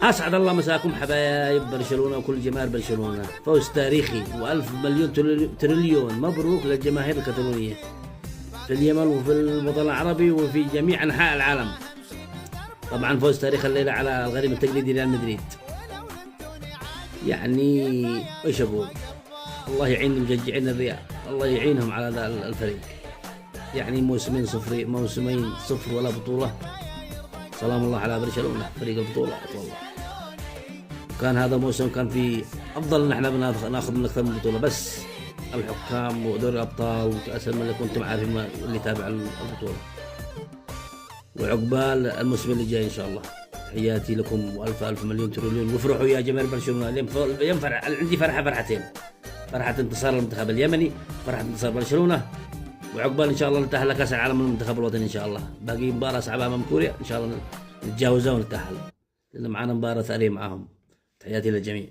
أسعد الله مساكم حبايب برشلونة وكل جماهير برشلونة. فوز تاريخي وألف مليون تريليون مبروك للجماهير الكتالونية في اليمن وفي الوطن العربي وفي جميع أنحاء العالم. طبعا فوز تاريخي الليلة على الغريم التقليدي ريال مدريد. يعني ايش اقول، الله يعين المشجعين الريال، الله يعينهم على هذا الفريق. يعني موسمين صفر ولا بطولة. سلام الله على برشلونة فريق البطولة والله. كان هذا موسم كان في افضل ان احنا ناخذ من اكثر من بطولة، بس الحكام ودوري الابطال وكأس الملك وانتم عارفين اللي تابع البطولة. وعقبال الموسم اللي جاي ان شاء الله. تحياتي لكم والف الف مليون تريليون، وافرحوا يا جماهير برشلونة. اليوم عندي فرحتين، فرحة انتصار المنتخب اليمني، فرحة انتصار برشلونة، وعقبال ان شاء الله نتأهل لكأس العالم المنتخب الوطني ان شاء الله. باقي مباراة صعبة امام كوريا ان شاء الله نتجاوزها ونتأهل، لان معنا مباراة ثانية معاهم. تحياتي للجميع.